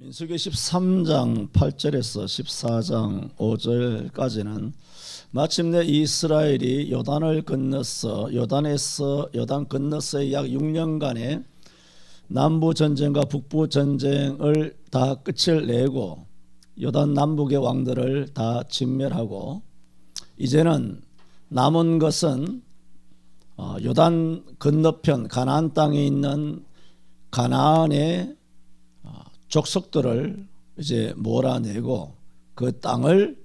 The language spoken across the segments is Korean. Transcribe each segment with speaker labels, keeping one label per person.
Speaker 1: 민수기 13장 8절에서 14장 5절까지는 마침내 이스라엘이 요단을 건넜어 요단 건너서의 약 6년간의 남부 전쟁과 북부 전쟁을 다 끝을 내고 요단 남북의 왕들을 다 진멸하고 이제는 남은 것은 요단 건너편 가나안 땅에 있는 가나안의 족속들을 이제 몰아내고 그 땅을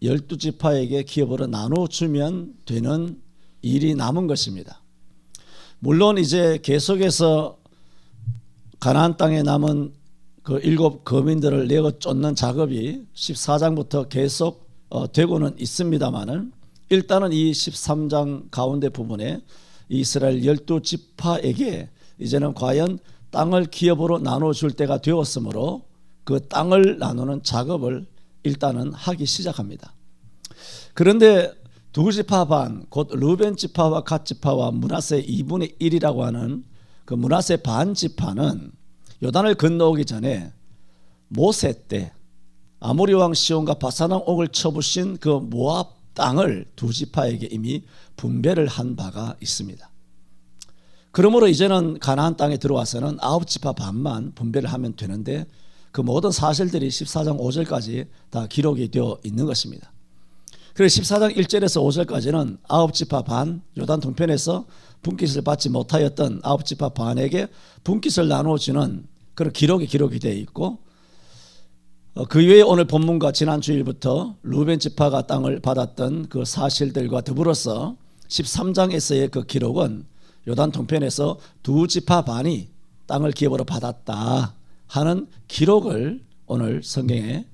Speaker 1: 12지파에게 기업으로 나눠주면 되는 일이 남은 것입니다. 물론 이제 계속해서 가나안 땅에 남은 그 7 거민들을 내어 쫓는 작업이 14장부터 계속 되고는 있습니다만은 일단은 이 13장 가운데 부분에 이스라엘 12지파에게 이제는 과연 땅을 기업으로 나눠줄 때가 되었으므로 그 땅을 나누는 작업을 일단은 하기 시작합니다. 그런데 두 지파 반, 곧 르벤 지파와 갓 지파와 므낫세 2분의 1이라고 하는 그 므낫세 반 지파는 요단을 건너오기 전에 모세 때 아모리 왕 시온과 바사랑 옥을 쳐부신 그 모압 땅을 두 지파에게 이미 분배를 한 바가 있습니다. 그러므로 이제는 가나안 땅에 들어와서는 9지파 반만 분배를 하면 되는데 그 모든 사실들이 14장 5절까지 다 기록이 되어 있는 것입니다. 그래서 14장 1절에서 5절까지는 9지파 반 요단 동편에서 분깃을 받지 못하였던 9지파 반에게 분깃을 나눠주는 그런 기록이 되어 있고 그 외에 오늘 본문과 지난 주일부터 르벤 지파가 땅을 받았던 그 사실들과 더불어서 13장에서의 그 기록은 요단 동편에서 두 지파 반이 땅을 기업으로 받았다 하는 기록을 오늘 성경에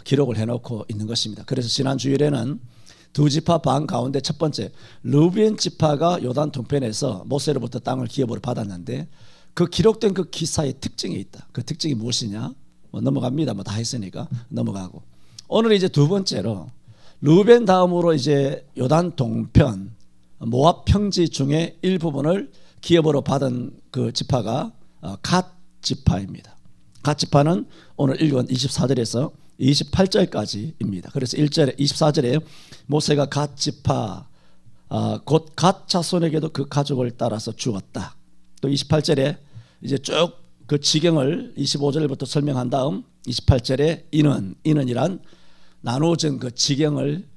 Speaker 1: 기록을 해놓고 있는 것입니다. 그래서 지난 주일에는 두 지파 반 가운데 첫 번째 르벤 지파가 요단 동편에서 모세로부터 땅을 기업으로 받았는데 그 기록된 그 기사의 특징이 있다. 그 특징이 무엇이냐? 넘어갑니다. 다 했으니까 넘어가고 오늘 이제 두 번째로 르벤 다음으로 이제 요단 동편 모압 평지 중에 일부분을 기업으로 받은 그 지파가 갓 지파입니다. 갓 지파는 오늘 읽은 24절에서 28절까지입니다. 그래서 1절에 24절에 모세가 갓 지파 곧 갓 자손에게도 그 가족을 따라서 주었다. 또 28절에 이제 쭉 그 지경을 25절부터 설명한 다음 28절에 이는이란 나누어진 그 지경을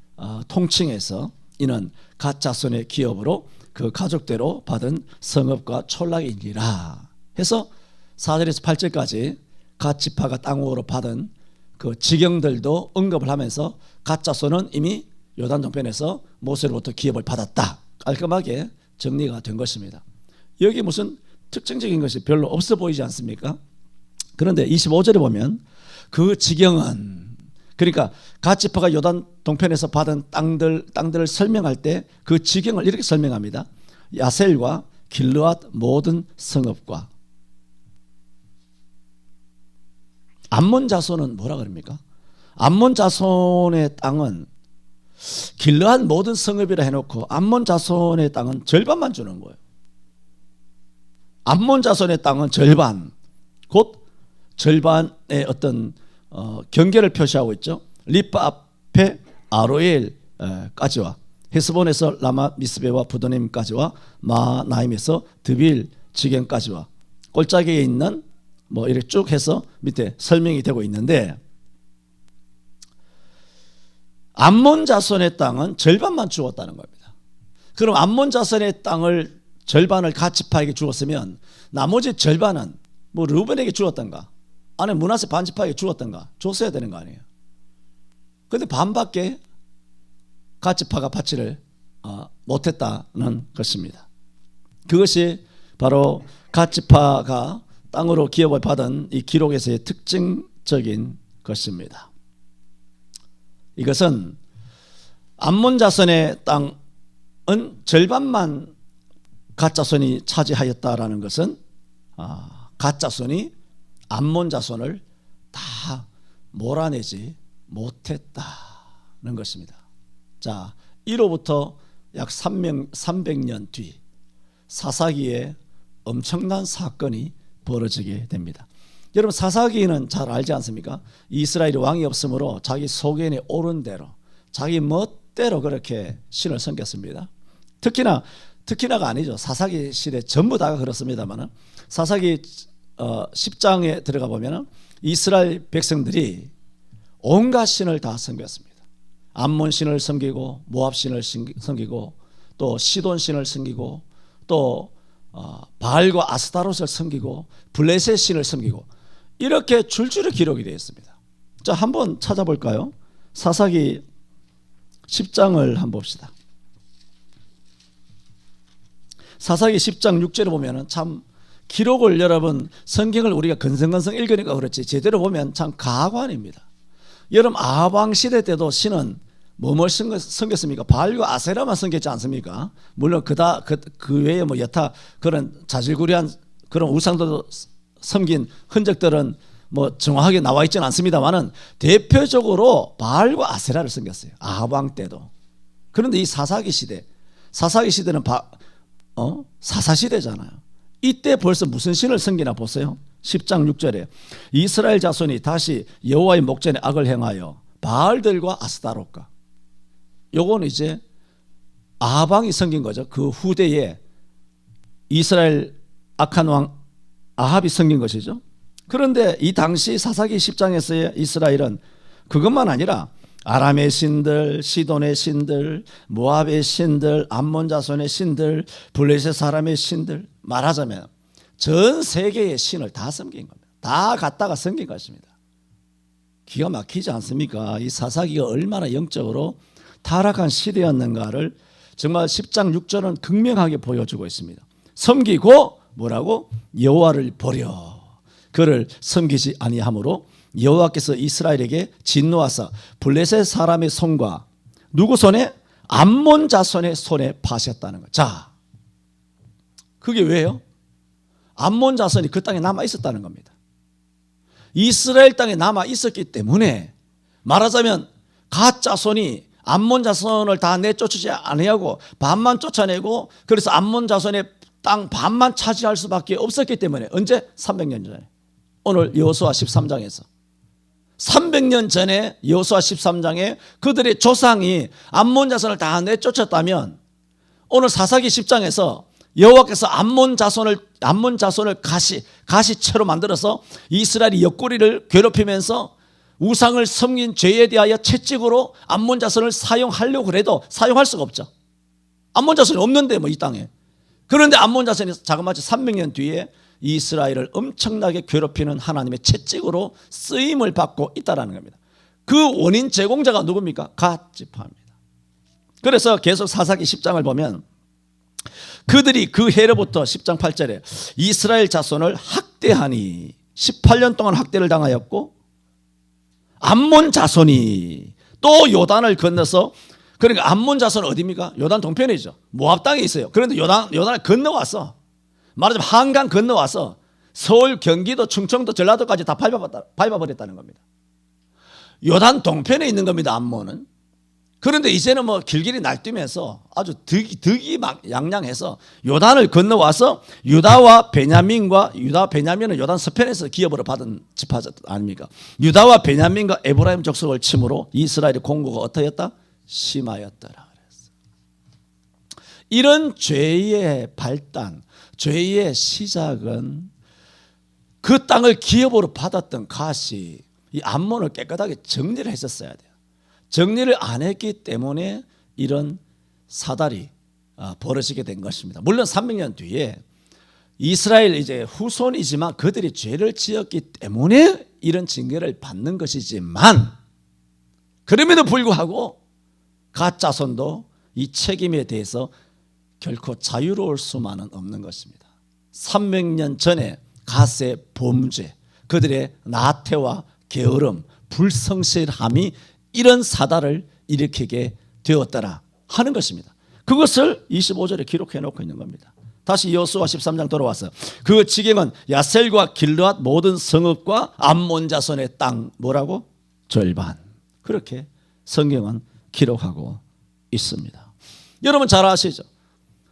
Speaker 1: 통칭해서 이는 갓 자손의 기업으로 그 가족대로 받은 성읍과 촌락이니라 해서 4절에서 8절까지 갓 지파가 땅으로 받은 그 지경들도 언급을 하면서 갓 자손은 이미 요단 동편에서 모세로부터 기업을 받았다 깔끔하게 정리가 된 것입니다. 여기 무슨 특징적인 것이 별로 없어 보이지 않습니까? 그런데 25절에 보면 그 지경은 그러니까 갓 지파가 요단 동편에서 받은 땅들을 설명할 때 그 지경을 이렇게 설명합니다. 야셀과 길르앗 모든 성읍과 암몬 자손은 뭐라 그럽니까? 암몬 자손의 땅은 길르앗 모든 성읍이라 해놓고 암몬 자손의 땅은 절반만 주는 거예요. 암몬 자손의 땅은 절반, 곧 절반의 어떤 경계를 표시하고 있죠. 리빠 앞에 아로엘까지와 헤스본에서 라마 미스베와 부도님까지와 마나임에서 드빌 지경까지와 골짜기에 있는 뭐 이렇게 쭉 해서 밑에 설명이 되고 있는데 암몬 자손의 땅은 절반만 주었다는 겁니다. 그럼 암몬 자손의 땅을 절반을 갓 지파에게 주었으면 나머지 절반은 뭐 르벤에게 주었던가 아니 므낫세 반 지파에게 주었던가 줬어야 되는 거 아니에요. 그런데 반밖에 갓 지파가 받지를 못했다는 것입니다. 그것이 바로 갓 지파가 땅으로 기업을 받은 이 기록에서의 특징적인 것입니다. 이것은 암몬 자손의 땅은 절반만 갓 자손이 차지하였다라는 것은 갓 자손이 암몬 자손을 다 몰아내지 못했다는 것입니다. 자, 이로부터 약 300년 뒤 사사기에 엄청난 사건이 벌어지게 됩니다. 여러분 사사기는 잘 알지 않습니까? 이스라엘이 왕이 없으므로 자기 소견이 옳은 대로 자기 멋대로 그렇게 신을 섬겼습니다. 특히나가 아니죠. 사사기 시대 전부 다가 그렇습니다만 사사기 10장에 들어가 보면 이스라엘 백성들이 온갖 신을 다 섬겼습니다. 암몬 신을 섬기고 모압 신을 섬기고 또 시돈 신을 섬기고 또 바알과 아스타롯을 섬기고 블레셋 신을 섬기고 이렇게 줄줄이 기록이 되어 있습니다. 자, 한번 찾아볼까요? 사사기 10장을 한번 봅시다. 사사기 10장 6절에 보면은 참 기록을 여러분 성경을 우리가 건성건성 읽으니까 그렇지 제대로 보면 참 가관입니다. 여러분 아방 시대 때도 신은 뭐뭘 섬겼습니까? 바알과 아세라만 섬겼지 않습니까? 물론 그 외에 뭐 여타 그런 자질구레한 그런 우상도 섬긴 흔적들은 뭐 정확하게 나와 있지는 않습니다만은 대표적으로 바알과 아세라를 섬겼어요. 아방 때도. 그런데 이 사사기 시대는 사사시대잖아요. 이때 벌써 무슨 신을 섬기나 보세요. 10장 6절에 이스라엘 자손이 다시 여호와의 목전에 악을 행하여 바알들과 아스타롯과 요거는 이제 아방이 섬긴 거죠. 그 후대에 이스라엘 악한 왕 아합이 섬긴 것이죠. 그런데 이 당시 사사기 10장에서의 이스라엘은 그것만 아니라 아람의 신들, 시돈의 신들, 모압의 신들, 암몬 자손의 신들, 블레셋 사람의 신들, 말하자면 전 세계의 신을 다 섬긴 겁니다. 다 갖다가 섬긴 것입니다. 기가 막히지 않습니까? 이 사사기가 얼마나 영적으로 타락한 시대였는가를 정말 10장 6절은 극명하게 보여주고 있습니다. 섬기고 뭐라고? 여호와를 버려 그를 섬기지 아니하므로 여호와께서 이스라엘에게 진노하사 블레셋 사람의 손과 누구 손에? 암몬 자손의 손에 파셨다는 것. 자, 그게 왜요? 암몬 자손이 그 땅에 남아 있었다는 겁니다. 이스라엘 땅에 남아 있었기 때문에 말하자면 갓 자손이 암몬 자손을 다 내쫓지 아니하고 반만 쫓아내고 그래서 암몬 자손의 땅 반만 차지할 수밖에 없었기 때문에 언제? 300년 전에 오늘 여호수아 13장에서 300년 전에 여호수아 13장에 그들의 조상이 암몬 자손을 다 내쫓았다면 오늘 사사기 10장에서 여호와께서 암몬 자손을 가시채로 만들어서 이스라엘이 옆구리를 괴롭히면서 우상을 섬긴 죄에 대하여 채찍으로 암몬 자손을 사용하려고 해도 사용할 수가 없죠. 암몬 자손이 없는데 뭐 이 땅에. 그런데 암몬 자손이 자그마치 300년 뒤에 이스라엘을 엄청나게 괴롭히는 하나님의 채찍으로 쓰임을 받고 있다는 겁니다. 그 원인 제공자가 누굽니까? 갓 지파입니다. 그래서 계속 사사기 10장을 보면 그들이 그 해로부터 10장 8절에 이스라엘 자손을 학대하니 18년 동안 학대를 당하였고 암몬 자손이 또 요단을 건너서 그러니까 암몬 자손은 어디입니까? 요단 동편이죠. 모압 땅에 있어요. 그런데 요단을 건너왔어. 말하자면 한강 건너와서 서울, 경기도, 충청도, 전라도까지 다 밟아버렸다는 겁니다. 요단 동편에 있는 겁니다. 암몬은. 그런데 이제는 뭐 길길이 날뛰면서 아주 득이 양양해서 요단을 건너와서 유다와 베냐민은 요단 서편에서 기업으로 받은 지파 아닙니까? 유다와 베냐민과 에브라임 족속을 침으로 이스라엘의 공고가 어떠했다? 심하였더라 그랬어. 이런 죄의 발단, 죄의 시작은 그 땅을 기업으로 받았던 갓이 이 암몬을 깨끗하게 정리를 했었어야 돼요. 정리를 안 했기 때문에 이런 사달이 벌어지게 된 것입니다. 물론 300년 뒤에 이스라엘 이제 후손이지만 그들이 죄를 지었기 때문에 이런 징계를 받는 것이지만 그럼에도 불구하고 갓 자손도 이 책임에 대해서 결코 자유로울 수만은 없는 것입니다. 300년 전에 갓의 범죄, 그들의 나태와 게으름, 불성실함이 이런 사달을 일으키게 되었더라 하는 것입니다. 그것을 25절에 기록해 놓고 있는 겁니다. 다시 여호수아 13장 돌아와서 그 지경은 야셀과 길르앗 모든 성읍과 암몬 자손의 땅 뭐라고? 절반. 그렇게 성경은 기록하고 있습니다. 여러분 잘 아시죠?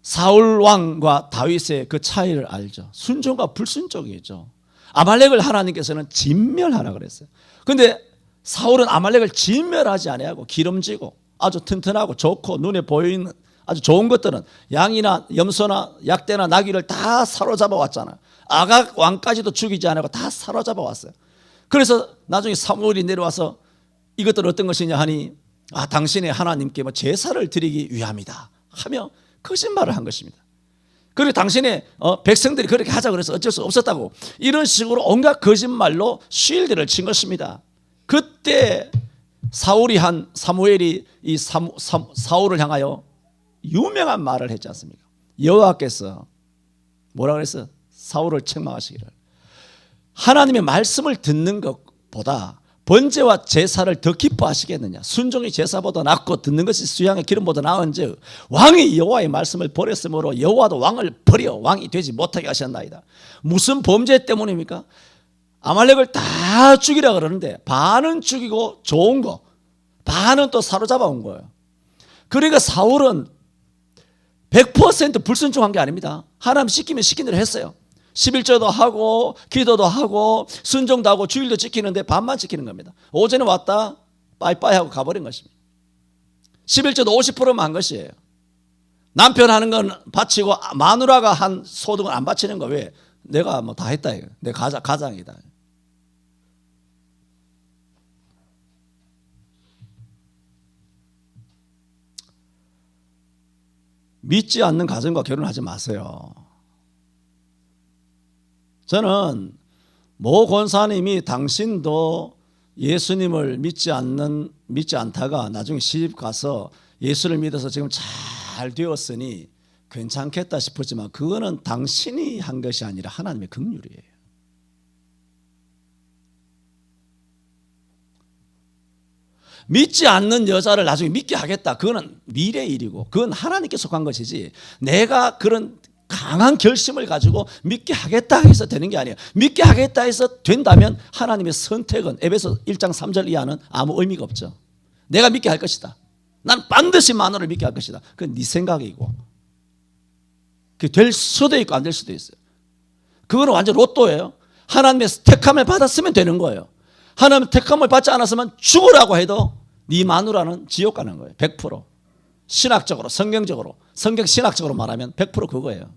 Speaker 1: 사울 왕과 다윗의 그 차이를 알죠. 순종과 불순종이죠. 아말렉을 하나님께서는 진멸하라 그랬어요. 근데 사울은 아말렉을 진멸하지 아니하고 기름지고 아주 튼튼하고 좋고 눈에 보이는 아주 좋은 것들은 양이나 염소나 약대나 나귀를 다 사로잡아 왔잖아요. 아각 왕까지도 죽이지 않고 다 사로잡아 왔어요. 그래서 나중에 사무엘이 내려와서 이것들 어떤 것이냐 하니 당신의 하나님께 뭐 제사를 드리기 위함이다 하며 거짓말을 한 것입니다. 그리고 당신의 백성들이 그렇게 하자 그래서 어쩔 수 없었다고 이런 식으로 온갖 거짓말로 쉴드를 친 것입니다. 그때 사무엘이 이 사울을 향하여 유명한 말을 했지 않습니까? 여호와께서 뭐라 그랬어? 사울을 책망하시기를 하나님의 말씀을 듣는 것보다 번제와 제사를 더 기뻐하시겠느냐? 순종이 제사보다 낫고 듣는 것이 수양의 기름보다 나은즉 왕이 여호와의 말씀을 버렸으므로 여호와도 왕을 버려 왕이 되지 못하게 하셨나이다. 무슨 범죄 때문입니까? 아말렉을 다 죽이라 그러는데 반은 죽이고 좋은 거 반은 또 사로잡아 온 거예요. 그러니까 사울은 100% 불순종한 게 아닙니다. 하나님 시키면 시킨 대로 했어요. 11조도 하고 기도도 하고 순종도 하고 주일도 지키는데 반만 지키는 겁니다. 오전에 왔다 빠이빠이 하고 가버린 것입니다. 11조도 50%만 한 것이에요. 남편 하는 건 바치고 마누라가 한 소득은 안 바치는 거 왜? 내가 뭐 다 했다 이거. 내 가장이다. 믿지 않는 가정과 결혼하지 마세요. 저는 모 권사님이 당신도 예수님을 믿지 않다가 나중에 시집 가서 예수를 믿어서 지금 잘 되었으니 괜찮겠다 싶었지만 그거는 당신이 한 것이 아니라 하나님의 긍휼이에요. 믿지 않는 여자를 나중에 믿게 하겠다. 그거는 미래의 일이고 그건 하나님께 속한 것이지 내가 그런 강한 결심을 가지고 믿게 하겠다 해서 되는 게 아니에요. 믿게 하겠다 해서 된다면 하나님의 선택은 에베소 1장 3절 이하는 아무 의미가 없죠. 내가 믿게 할 것이다. 난 반드시 마누라를 믿게 할 것이다. 그건 네 생각이고 그게 될 수도 있고 안 될 수도 있어요. 그거는 완전 로또예요. 하나님의 택함을 받았으면 되는 거예요. 하나님의 택함을 받지 않았으면 죽으라고 해도 네 마누라는 지옥 가는 거예요. 100%. 신학적으로 성경적으로 성경 신학적으로 말하면 100% 그거예요.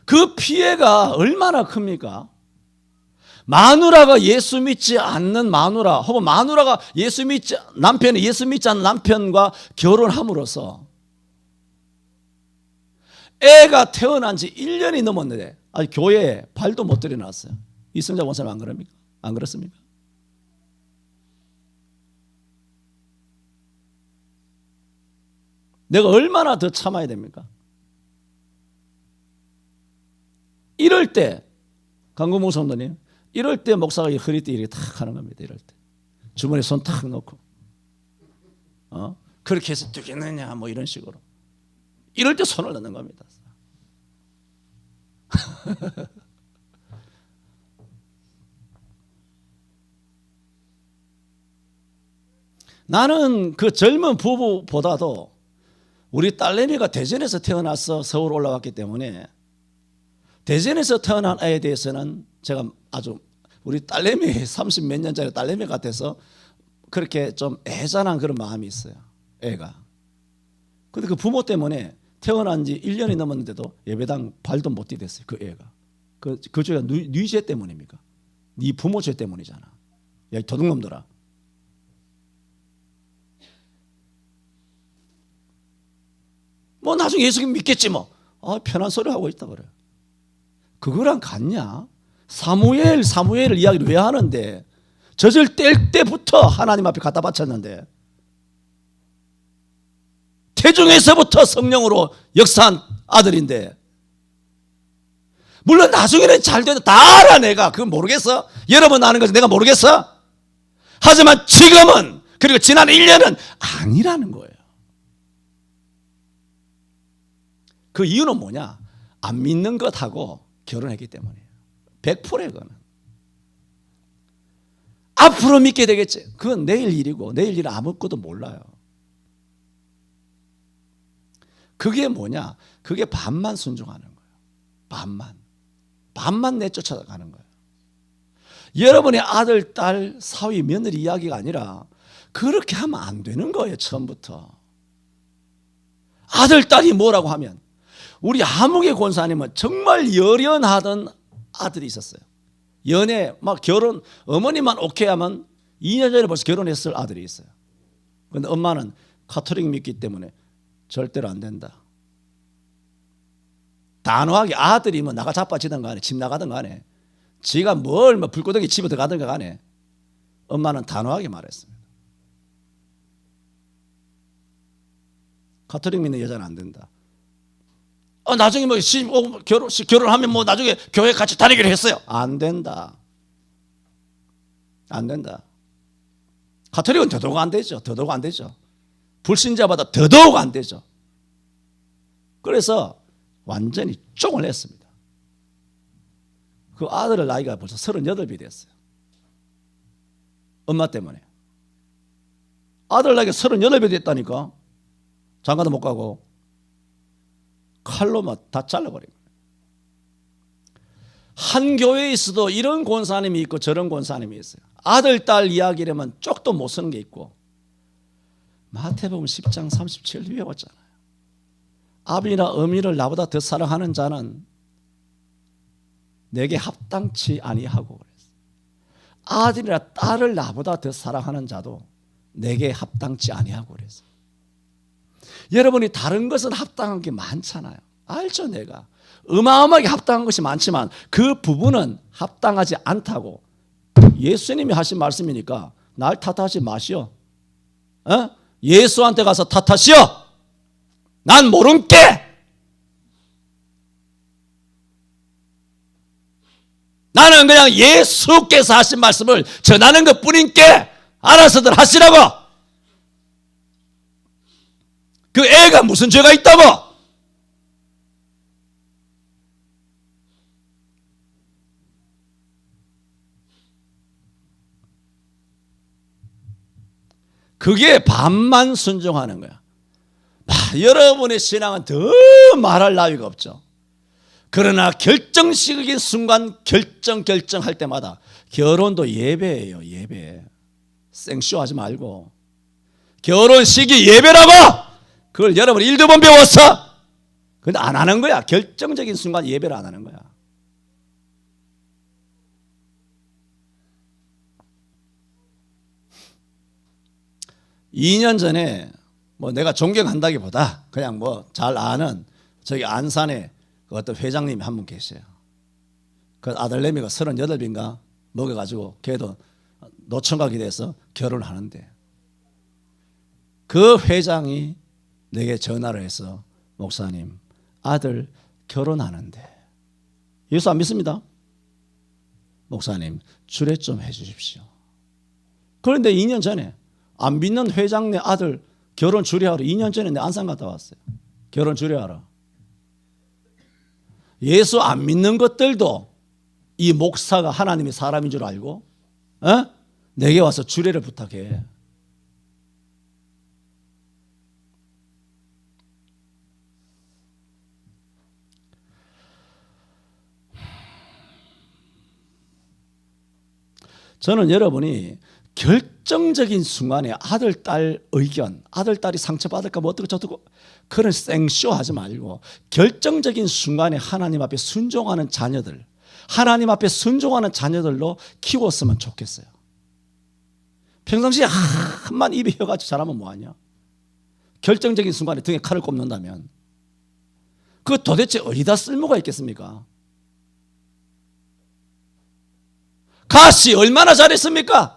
Speaker 1: 그 피해가 얼마나 큽니까? 마누라가 예수 믿지 않는 마누라 혹은 마누라가 남편이 예수 믿지 않는 남편과 결혼함으로써 애가 태어난 지 1년이 넘었는데 아직 교회에 발도 못 들여놨어요. 이승자 원사님 안 그럽니까? 안 그렇습니까? 내가 얼마나 더 참아야 됩니까? 이럴 때 강구목 성도님 이럴 때 목사가 허리띠 이렇게 탁 하는 겁니다. 이럴 때 주머니에 손 탁 넣고 그렇게 해서 되겠느냐 뭐 이런 식으로 이럴 때 손을 넣는 겁니다. 나는 그 젊은 부부보다도 우리 딸내미가 대전에서 태어나서 서울 올라왔기 때문에 대전에서 태어난 애에 대해서는 제가 아주 우리 딸내미 30 몇 년짜리 딸내미 같아서 그렇게 좀 애잔한 그런 마음이 있어요. 애가. 근데 그 부모 때문에 태어난 지 1년이 넘었는데도 예배당 발도 못 디뎠어요. 그 애가. 그 죄가 네 죄 때문입니까? 네 부모 죄 때문이잖아. 야, 도둑놈들아. 뭐 나중에 예수 믿겠지 뭐. 편한 소리 하고 있다 그래요. 그거랑 같냐? 사무엘을 이야기를 왜 하는데 젖을 뗄 때부터 하나님 앞에 갖다 바쳤는데 태중에서부터 성령으로 역사한 아들인데 물론 나중에는 잘 돼도 다 알아 내가. 그건 모르겠어? 여러분 아는 것을 내가 모르겠어? 하지만 지금은 그리고 지난 1년은 아니라는 거예요. 그 이유는 뭐냐? 안 믿는 것하고 결혼했기 때문이에요. 100%의 거는. 앞으로 믿게 되겠지. 그건 내일 일이고 내일 일은 아무것도 몰라요. 그게 뭐냐? 그게 반만 순종하는 거예요. 반만 내쫓아가는 거예요. 여러분의 아들, 딸, 사위, 며느리 이야기가 아니라 그렇게 하면 안 되는 거예요. 처음부터. 아들, 딸이 뭐라고 하면, 우리 하묵의 권사님은 정말 열연하던 아들이 있었어요. 연애 막 결혼, 어머니만 오케이 하면 2년 전에 벌써 결혼했을 아들이 있어요. 그런데 엄마는 가톨릭 믿기 때문에 절대로 안 된다. 단호하게 아들이 뭐 나가 자빠지든 간에 집 나가든 간에 지가 뭘 뭐 불구덩이 집에 들어가든 간에 엄마는 단호하게 말했습니다. 가톨릭 믿는 여자는 안 된다. 나중에 뭐 결혼하면 뭐 나중에 교회 같이 다니기로 했어요. 안 된다. 안 된다. 가톨릭은 더더욱 안 되죠. 더더욱 안 되죠. 불신자보다 더더욱 안 되죠. 그래서 완전히 쫑을 냈습니다. 그 아들의 나이가 벌써 38이 됐어요. 엄마 때문에. 아들 나이가 38이 됐다니까. 장가도 못 가고 칼로 막 다 잘라버린 거예요. 한 교회에 있어도 이런 권사님이 있고 저런 권사님이 있어요. 아들, 딸 이야기라면 쪽도 못 쓰는 게 있고, 마태복음 10장 37 외웠잖아요. 아비나 어미를 나보다 더 사랑하는 자는 내게 합당치 아니하고 그랬어요. 아들이나 딸을 나보다 더 사랑하는 자도 내게 합당치 아니하고 그랬어요. 여러분이 다른 것은 합당한 게 많잖아요. 알죠, 내가. 어마어마하게 합당한 것이 많지만 그 부분은 합당하지 않다고 예수님이 하신 말씀이니까 날 탓하지 마시오. 예수한테 가서 탓하시오. 난 모른 게. 나는 그냥 예수께서 하신 말씀을 전하는 것 뿐인 게 알아서들 하시라고. 그 애가 무슨 죄가 있다고. 그게 반만 순종하는 거야. 여러분의 신앙은 더 말할 나위가 없죠. 그러나 결정식의 순간 결정할 때마다 결혼도 예배예요. 예배. 생쇼하지 말고 결혼식이 예배라고. 그걸 여러분 1도 번 배웠어. 근데 안 하는 거야. 결정적인 순간 예배를 안 하는 거야. (2년) 전에 뭐 내가 존경한다기보다 그냥 뭐 잘 아는 저기 안산에 그 어떤 회장님이 한 분 계세요. 그 아들내미가 38인가 먹어가지고 걔도 노총각이 돼서 결혼을 하는데 그 회장이 내게 전화를 해서 목사님 아들 결혼하는데 예수 안 믿습니다. 목사님 주례 좀 해 주십시오. 그런데 2년 전에 안 믿는 회장네 아들 결혼 주례하러 2년 전에 내 안산 갔다 왔어요. 결혼 주례하러. 예수 안 믿는 것들도 이 목사가 하나님의 사람인 줄 알고 내게 와서 주례를 부탁해. 저는 여러분이 결정적인 순간에 아들, 딸 의견, 아들, 딸이 상처받을까 뭐 어떻고 저떻고 그런 생쇼 하지 말고 결정적인 순간에 하나님 앞에 순종하는 자녀들, 하나님 앞에 순종하는 자녀들로 키웠으면 좋겠어요. 평상시에 한만 입에 혀가지고 잘하면 뭐하냐. 결정적인 순간에 등에 칼을 꼽는다면 그 도대체 어디다 쓸모가 있겠습니까? 가시 얼마나 잘했습니까?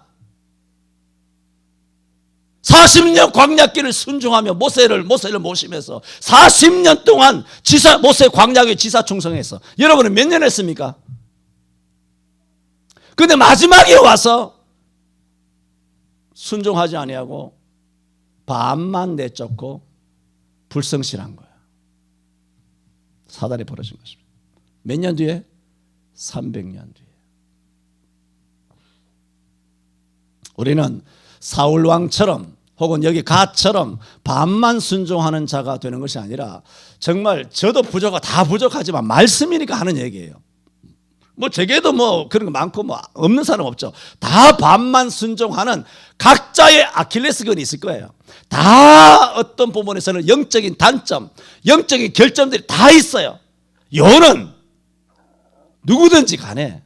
Speaker 1: 40년 광야길을 순종하며 모세를 모시면서 40년 동안 모세 광야의 지사 충성해서 여러분은 몇 년 했습니까? 근데 마지막에 와서 순종하지 아니하고 반만 내쫓고 불성실한 거야. 사단이 벌어진 것입니다. 몇 년 뒤에? 300년 뒤에. 우리는 사울 왕처럼 혹은 여기 갓처럼 반만 순종하는 자가 되는 것이 아니라 정말 저도 부족하고 다 부족하지만 말씀이니까 하는 얘기예요. 뭐 제게도 뭐 그런 거 많고 뭐 없는 사람 없죠. 다 반만 순종하는 각자의 아킬레스건이 있을 거예요. 다 어떤 부분에서는 영적인 단점, 영적인 결점들이 다 있어요. 요는 누구든지 간에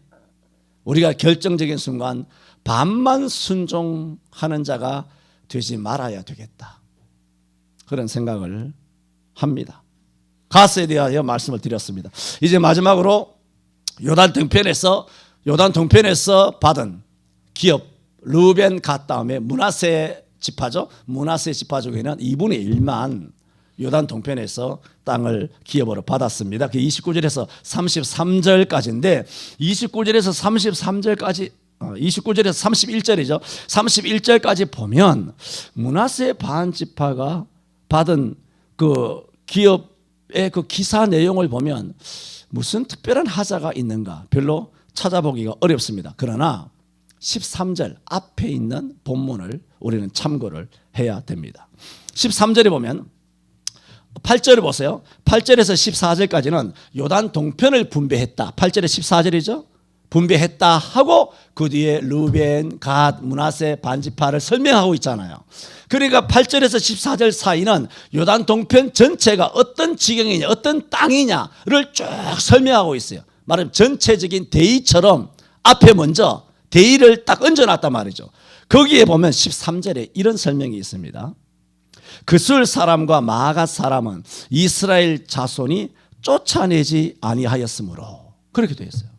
Speaker 1: 우리가 결정적인 순간 반만 순종하는 자가 되지 말아야 되겠다. 그런 생각을 합니다. 갓에 대하여 말씀을 드렸습니다. 이제 마지막으로 요단 동편에서 받은 기업 르우벤 갓 다음에 므낫세 지파죠. 므낫세 지파 중에는 2분의 1만 요단 동편에서 땅을 기업으로 받았습니다. 그 29절에서 33절까지인데 29절에서 33절까지 29절에서 31절이죠. 31절까지 보면 므낫세 반 지파가 받은 그 기업의 그 기사 내용을 보면 무슨 특별한 하자가 있는가 별로 찾아보기가 어렵습니다. 그러나 13절 앞에 있는 본문을 우리는 참고를 해야 됩니다. 13절에 보면 8절을 보세요. 8절에서 14절까지는 요단 동편을 분배했다. 8절에 14절이죠. 분배했다 하고 그 뒤에 르우벤, 갓, 므낫세 반지파를 설명하고 있잖아요. 그러니까 8절에서 14절 사이는 요단 동편 전체가 어떤 지경이냐 어떤 땅이냐를 쭉 설명하고 있어요. 말하면 전체적인 대의처럼 앞에 먼저 대의를 딱 얹어놨단 말이죠. 거기에 보면 13절에 이런 설명이 있습니다. 그술 사람과 마아갓 사람은 이스라엘 자손이 쫓아내지 아니하였으므로 그렇게 되어 있어요.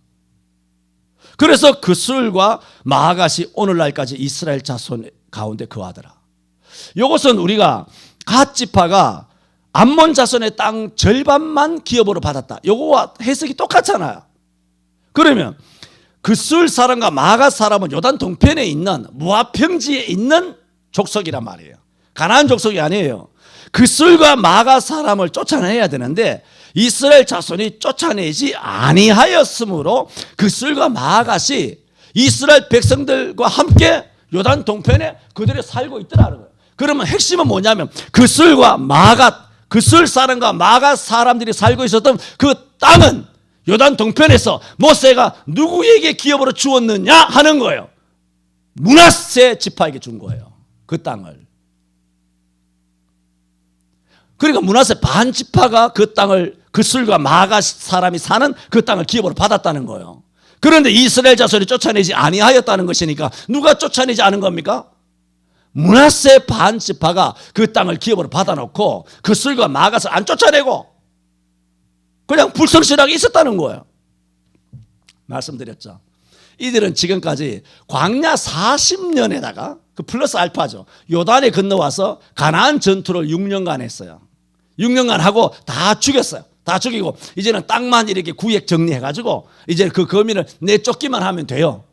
Speaker 1: 그래서 그술과 마아갓이 오늘날까지 이스라엘 자손 가운데 거하더라. 이것은 우리가 갓 지파가 암몬 자손의 땅 절반만 기업으로 받았다. 이거와 해석이 똑같잖아요. 그러면 그술 사람과 마아갓 사람은 요단 동편에 있는 모압 평지에 있는 족속이란 말이에요. 가나안 족속이 아니에요. 그술과 마아갓 사람을 쫓아내야 되는데 이스라엘 자손이 쫓아내지 아니하였으므로 그술과 마아갓이 이스라엘 백성들과 함께 요단 동편에 그들이 살고 있더라는 거예요. 그러면 핵심은 뭐냐면 그술과 마아갓, 그술 사람과 마아갓 사람들이 살고 있었던 그 땅은 요단 동편에서 모세가 누구에게 기업으로 주었느냐 하는 거예요. 므낫세 지파에게 준 거예요. 그 땅을. 그러니까 므낫세 반 지파가 그 땅을 그술과 마아갓 사람이 사는 그 땅을 기업으로 받았다는 거예요. 그런데 이스라엘 자손이 쫓아내지 아니하였다는 것이니까 누가 쫓아내지 않은 겁니까? 므낫세 반 지파가 그 땅을 기업으로 받아놓고 그술과 마아갓을 안 쫓아내고 그냥 불성실하게 있었다는 거예요. 말씀드렸죠. 이들은 지금까지 광야 40년에다가 그 플러스 알파죠. 요단에 건너와서 가나안 전투를 6년간 했어요. 6년간 하고 다 죽였어요. 다 죽이고 이제는 땅만 이렇게 구역 정리해가지고 이제 그 거민을 내쫓기만 하면 돼요.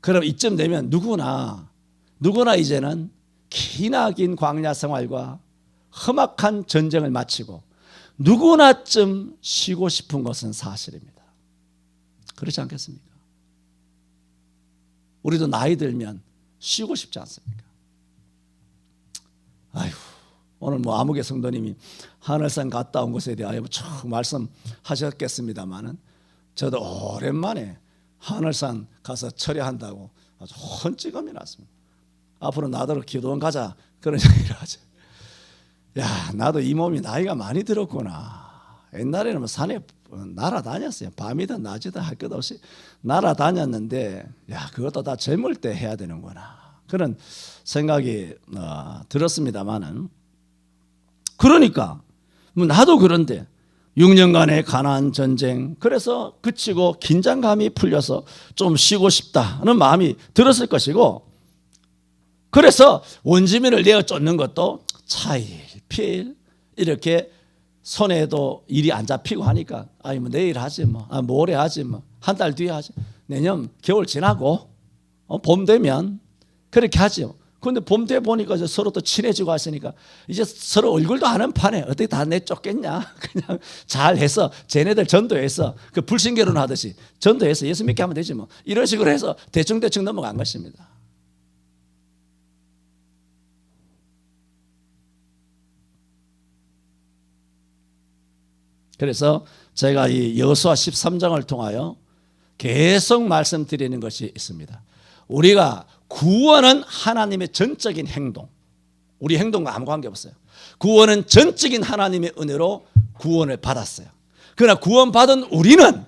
Speaker 1: 그럼 이쯤 되면 누구나 이제는 기나긴 광야 생활과 험악한 전쟁을 마치고 누구나쯤 쉬고 싶은 것은 사실입니다. 그렇지 않겠습니까? 우리도 나이 들면 쉬고 싶지 않습니까? 아휴, 오늘 뭐 아무개 성도님이 하늘산 갔다 온 것에 대하여 쭉 말씀하셨겠습니다만은 저도 오랜만에 하늘산 가서 철야한다고 아주 헌찌감이 났습니다. 앞으로 나더러 기도원 가자 그런 얘기를 하죠. 야, 나도 이 몸이 나이가 많이 들었구나. 옛날에는 뭐 산에 날아다녔어요. 밤이든 낮이든 할 것 없이 날아다녔는데 야, 그것도 다 젊을 때 해야 되는구나. 그런 생각이 들었습니다만은 그러니까 뭐 나도 그런데 6년간의 가나안 전쟁 그래서 그치고 긴장감이 풀려서 좀 쉬고 싶다는 마음이 들었을 것이고 그래서 원주민을 내어 쫓는 것도 차일피일 이렇게 손에도 일이 안 잡히고 하니까 아니 뭐 내일 하지 뭐 모레 하지 뭐 한 달 뒤에 하지 내년 겨울 지나고 봄 되면 그렇게 하죠. 그런데 봄 돼 보니까 서로 또 친해지고 하시니까 이제 서로 얼굴도 아는 판에 어떻게 다 내쫓겠냐 그냥 잘해서 쟤네들 전도해서 그 불신결혼 하듯이 전도해서 예수 믿게 하면 되지 뭐 이런 식으로 해서 대충 넘어간 것입니다. 그래서 제가 이 여호수아 13장을 통하여 계속 말씀드리는 것이 있습니다. 우리가 구원은 하나님의 전적인 행동, 우리 행동과 아무 관계없어요. 구원은 전적인 하나님의 은혜로 구원을 받았어요. 그러나 구원받은 우리는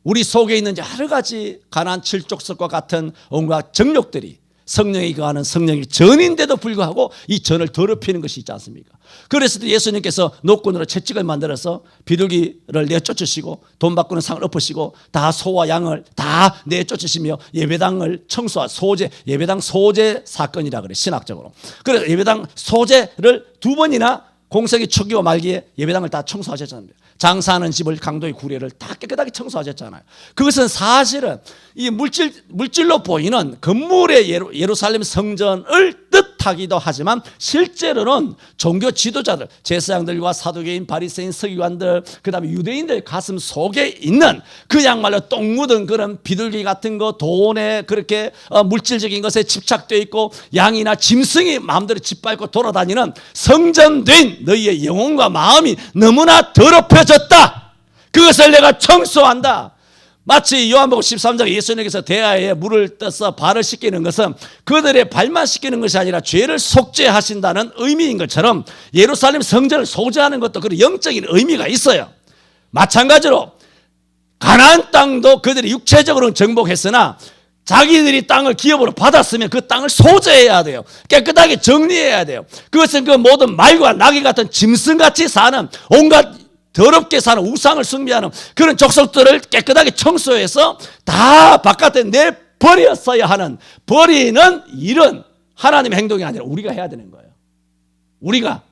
Speaker 1: 우리 속에 있는 여러 가지 가난 칠족석과 같은 온갖 정욕들이 성령이 거하는 성령의 전인데도 불구하고 이 전을 더럽히는 것이 있지 않습니까? 그래서 예수님께서 노끈으로 채찍을 만들어서 비둘기를 내쫓으시고 돈 바꾸는 상을 엎으시고 다 소와 양을 다 내쫓으시며 예배당을 예배당 소재 사건이라 그래, 신학적으로. 그래서 예배당 소재를 2번이나 공생의 초기와 말기에 예배당을 다 청소하셨잖아요. 장사하는 집을 강도의 구례를 다 깨끗하게 청소하셨잖아요. 그것은 사실은 이 물질로 보이는 건물의 예루살렘 성전을 뜻하기도 하지만 실제로는 종교 지도자들, 제사장들과 사두개인, 바리새인, 서기관들, 그다음에 유대인들 가슴 속에 있는 그야말로 똥 묻은 그런 비둘기 같은 거, 돈에 그렇게 물질적인 것에 집착되어 있고 양이나 짐승이 마음대로 짓밟고 돌아다니는 성전된 너희의 영혼과 마음이 너무나 더럽혀졌다. 그것을 내가 청소한다. 마치 요한복음 13장 예수님께서 대야에 물을 떠서 발을 씻기는 것은 그들의 발만 씻기는 것이 아니라 죄를 속죄하신다는 의미인 것처럼 예루살렘 성전을 소재하는 것도 그런 영적인 의미가 있어요. 마찬가지로 가나안 땅도 그들이 육체적으로는 정복했으나 자기들이 땅을 기업으로 받았으면 그 땅을 소재해야 돼요. 깨끗하게 정리해야 돼요. 그것은 그 모든 말과 나귀 같은 짐승같이 사는 온갖 더럽게 사는 우상을 숭배하는 그런 족속들을 깨끗하게 청소해서 다 바깥에 내버렸어야 하는, 버리는 일은 하나님의 행동이 아니라 우리가 해야 되는 거예요. 우리가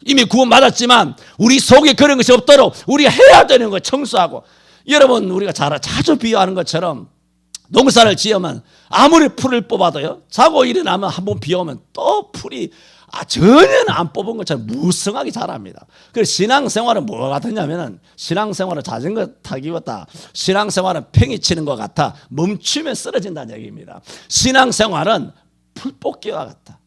Speaker 1: 이미 구원받았지만 우리 속에 그런 것이 없도록 우리가 해야 되는 거예요. 청소하고. 여러분, 우리가 자주 비유하는 것처럼 농사를 지으면 아무리 풀을 뽑아도요, 자고 일어나면 한번 비 오면 또 풀이 전혀 안 뽑은 것처럼 무성하게 자랍니다. 그래서 신앙생활은 뭐가 같으냐면은, 신앙생활은 자전거 타기 같다, 신앙생활은 팽이 치는 것 같아, 멈추면 쓰러진다는 얘기입니다. 신앙생활은 풀뽑기와 같다.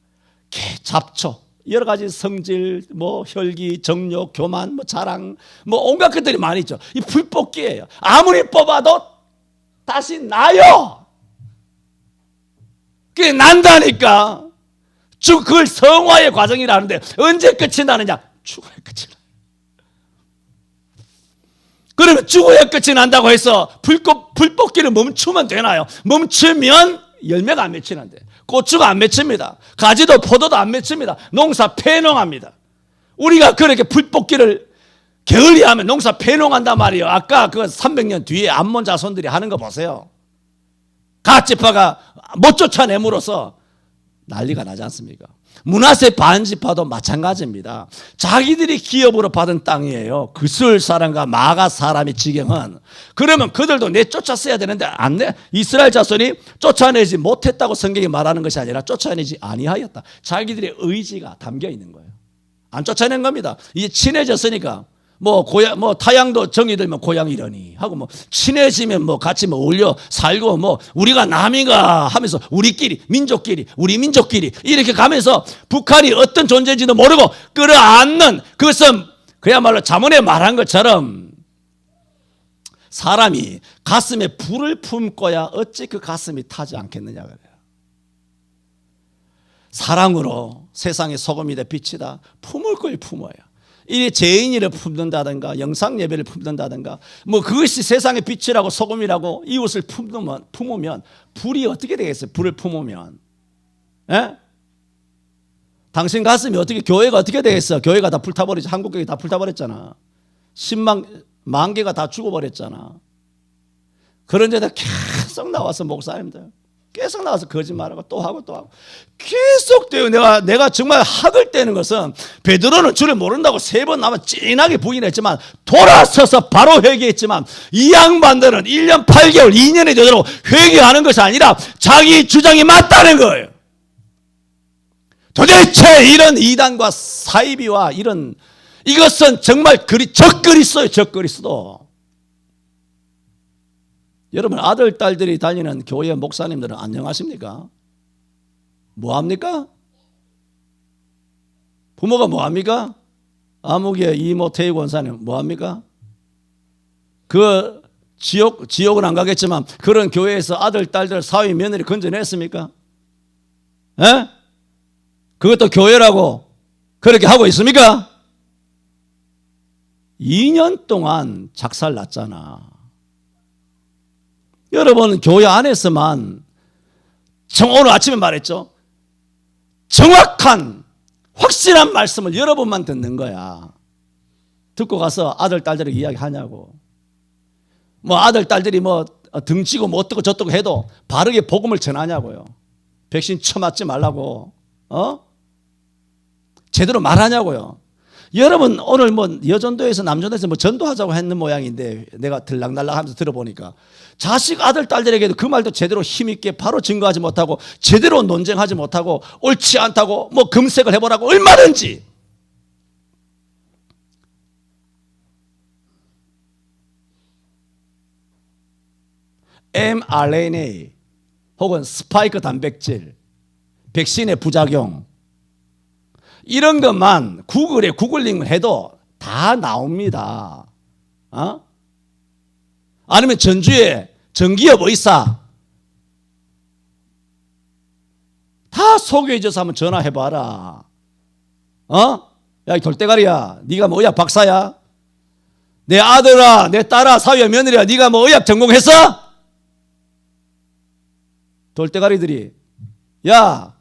Speaker 1: 잡초, 여러 가지 성질, 혈기, 정욕, 교만, 자랑, 온갖 것들이 많이 있죠. 이 풀뽑기예요. 아무리 뽑아도 다시 나요. 그게 난다니까. 그걸 성화의 과정이라는데 언제 끝이 나느냐? 죽어야 끝이 나요. 그러면 죽어야 끝이 난다고 해서 풀뽑기를 멈추면 되나요? 멈추면 열매가 안 맺히는데, 고추가 안 맺힙니다. 가지도 포도도 안 맺힙니다. 농사 폐농합니다. 우리가 그렇게 풀뽑기를 게을리 하면 농사 폐농한단 말이에요. 아까 그 300년 뒤에 암몬 자손들이 하는 거 보세요. 갓지파가 못 쫓아내므로써 난리가 나지 않습니까? 므낫세 반지파도 마찬가지입니다. 자기들이 기업으로 받은 땅이에요. 그술 사람과 마가 사람의 지경은. 그러면 그들도 내쫓았어야 되는데 안 내. 이스라엘 자손이 쫓아내지 못했다고 성경이 말하는 것이 아니라 쫓아내지 아니하였다. 자기들의 의지가 담겨 있는 거예요. 안 쫓아낸 겁니다. 이제 친해졌으니까 타양도 정이 들면 고향 이러니 하고 친해지면 같이 어울려 살고 우리가 남인가 하면서 우리끼리 우리 민족끼리 이렇게 가면서 북한이 어떤 존재인지도 모르고 끌어안는, 그것은 그야말로 잠언에 말한 것처럼 사람이 가슴에 불을 품고야 어찌 그 가슴이 타지 않겠느냐 그래요. 사랑으로 세상의 소금이 돼 빛이다. 품을 걸 품어요. 이 죄인이를 품는다든가 영상 예배를 품는다든가 그것이 세상의 빛이라고 소금이라고 이웃을 품으면 불이 어떻게 되겠어요? 불을 품으면 당신 가슴이 어떻게, 교회가 어떻게 되겠어? 교회가 다 불타버리지. 한국교회 다 불타버렸잖아. 10만 개가 다 죽어버렸잖아. 그런 데다 계속 나와서 목사님들 계속 나와서 거짓말하고 또 하고 계속 돼요. 내가 정말 학을 떼는 것은, 베드로는 주를 모른다고 3번 나면 찐하게 부인했지만 돌아서서 바로 회개했지만, 이 양반들은 1년 8개월 2년이 되도록 회개하는 것이 아니라 자기 주장이 맞다는 거예요. 도대체 이런 이단과 사이비와 이것은 정말 적그리스도예요. 적그리스도. 여러분, 아들, 딸들이 다니는 교회 목사님들은 안녕하십니까? 뭐합니까? 부모가 뭐합니까? 아무개 이모 태희 권사님 뭐합니까? 그 지옥은 안 가겠지만 그런 교회에서 아들, 딸들, 사위, 며느리 건져냈습니까? 에? 그것도 교회라고 그렇게 하고 있습니까? 2년 동안 작살 났잖아. 여러분 교회 안에서만 오늘 아침에 말했죠. 정확한 확실한 말씀을 여러분만 듣는 거야. 듣고 가서 아들, 딸들에게 이야기하냐고. 뭐 아들, 딸들이 뭐 등치고 뭐 어떻고 저떻고 해도 바르게 복음을 전하냐고요. 백신 쳐맞지 말라고. 제대로 말하냐고요. 여러분 오늘 뭐 여전도에서 남전도에서 뭐 전도하자고 했는 모양인데 내가 들락날락 하면서 들어보니까 자식 아들 딸들에게도 그 말도 제대로 힘있게 바로 증거하지 못하고 제대로 논쟁하지 못하고 옳지 않다고 뭐 검색을 해보라고 얼마든지. mRNA 혹은 스파이크 단백질, 백신의 부작용 이런 것만 구글에 구글링을 해도 다 나옵니다. 아니면 전주에 전기업 의사 다 소개해줘서 한번 전화해봐라. 야 돌대가리야, 네가 뭐 의학 박사야? 내 아들아, 내 딸아, 사위야, 며느리야, 네가 뭐 의학 전공했어? 돌대가리들이 야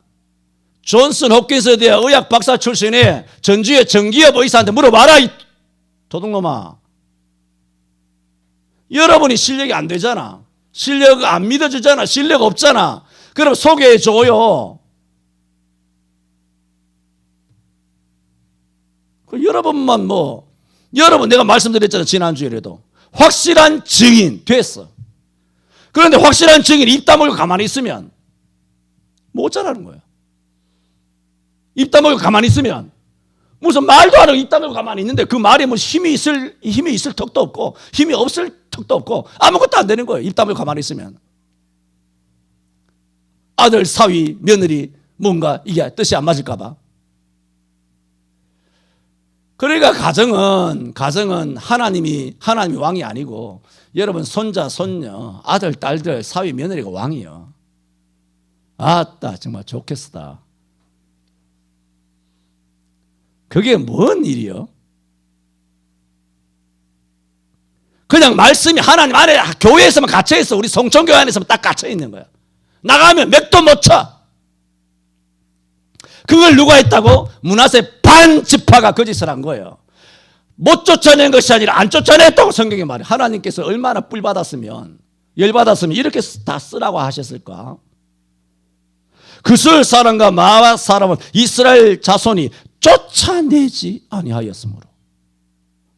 Speaker 1: 존슨 홉킨스 대학 의학 박사 출신의 전주의 전기업 의사한테 물어봐라 이 도둑놈아. 여러분이 실력이 안 되잖아. 실력 안 믿어주잖아. 실력 없잖아. 그럼 소개해줘요. 여러분만 여러분 내가 말씀드렸잖아. 지난주에라도 확실한 증인 됐어. 그런데 확실한 증인 입 다물고 가만히 있으면 못 자라는 거야. 입 다물고 가만히 있으면 무슨 말도 안 하고 입 다물고 가만히 있는데 그 말이 뭐 힘이 있을 턱도 없고 힘이 없을 턱도 없고 아무것도 안 되는 거예요. 입 다물고 가만히 있으면. 아들, 사위, 며느리 뭔가 이게 뜻이 안 맞을까 봐. 그러니까 가정은 하나님이 왕이 아니고 여러분 손자, 손녀, 아들, 딸들, 사위, 며느리가 왕이요. 아따 정말 좋겠다. 그게 뭔 일이요? 그냥 말씀이 하나님 안에 교회에서만 갇혀있어. 우리 성천교회 안에서만 딱 갇혀있는 거야. 나가면 맥도 못 쳐. 그걸 누가 했다고? 므낫세 반 지파가 거짓을 한 거예요. 못 쫓아낸 것이 아니라 안 쫓아냈다고 성경이 말해. 하나님께서 얼마나 뿔 받았으면 열 받았으면 이렇게 다 쓰라고 하셨을까? 그스을 사람과 마와 사람은 이스라엘 자손이 쫓아내지 아니하였으므로.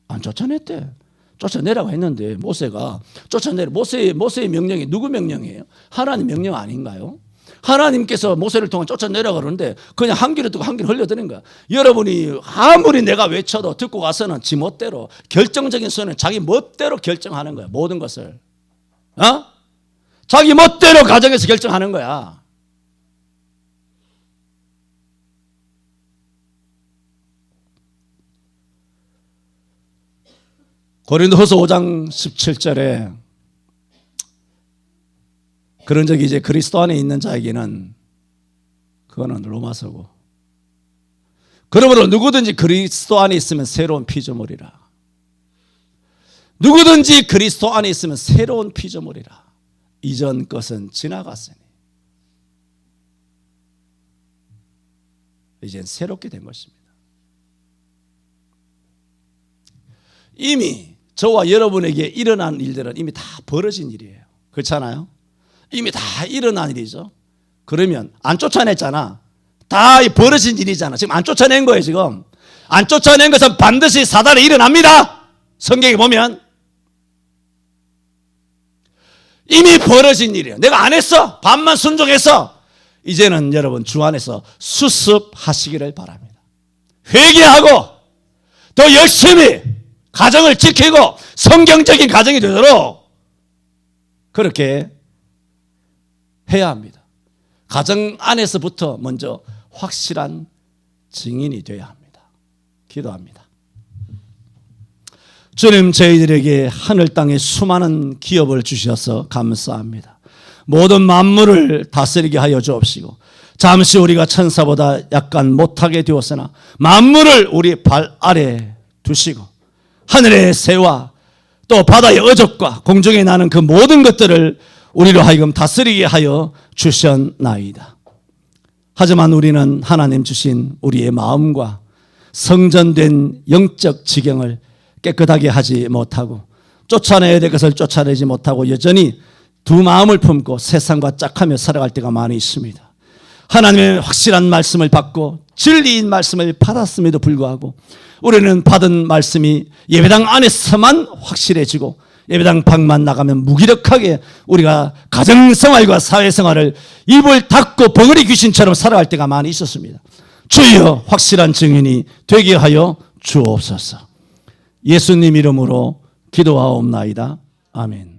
Speaker 1: 안 쫓아냈대. 쫓아내라고 했는데 모세가 쫓아내라. 모세의 명령이 누구 명령이에요? 하나님 명령 아닌가요? 하나님께서 모세를 통해 쫓아내라 그러는데 그냥 한 귀를 듣고 한 귀를 흘려드는 거야. 여러분이 아무리 내가 외쳐도 듣고 가서는 지 멋대로 결정적인 수는 자기 멋대로 결정하는 거야. 모든 것을. 자기 멋대로 가정에서 결정하는 거야. 고린도후서 5장 17절에 그런 적이 이제 그리스도 안에 있는 자에게는 그거는 로마서고. 그러므로 누구든지 그리스도 안에 있으면 새로운 피조물이라. 누구든지 그리스도 안에 있으면 새로운 피조물이라. 이전 것은 지나갔으니 이젠 새롭게 된 것입니다. 이미 저와 여러분에게 일어난 일들은 이미 다 벌어진 일이에요. 그렇잖아요? 이미 다 일어난 일이죠. 그러면 안 쫓아냈잖아. 다 벌어진 일이잖아. 지금 안 쫓아낸 거예요. 지금 안 쫓아낸 것은 반드시 사단에 일어납니다. 성경에 보면 이미 벌어진 일이에요. 내가 안 했어. 반만 순종했어. 이제는 여러분 주 안에서 수습하시기를 바랍니다. 회개하고 더 열심히 가정을 지키고 성경적인 가정이 되도록 그렇게 해야 합니다. 가정 안에서부터 먼저 확실한 증인이 되어야 합니다. 기도합니다. 주님, 저희들에게 하늘 땅에 수많은 기업을 주셔서 감사합니다. 모든 만물을 다스리게 하여 주옵시고, 잠시 우리가 천사보다 약간 못하게 되었으나 만물을 우리 발 아래 두시고 하늘의 새와 또 바다의 어족과 공중에 나는 그 모든 것들을 우리로 하여금 다스리게 하여 주셨나이다. 하지만 우리는 하나님 주신 우리의 마음과 성전된 영적 지경을 깨끗하게 하지 못하고 쫓아내야 될 것을 쫓아내지 못하고 여전히 두 마음을 품고 세상과 짝하며 살아갈 때가 많이 있습니다. 하나님의 확실한 말씀을 받고 진리인 말씀을 받았음에도 불구하고 우리는 받은 말씀이 예배당 안에서만 확실해지고 예배당 밖만 나가면 무기력하게 우리가 가정생활과 사회생활을 입을 닫고 벙어리 귀신처럼 살아갈 때가 많이 있었습니다. 주여, 확실한 증인이 되게 하여 주옵소서. 예수님 이름으로 기도하옵나이다. 아멘.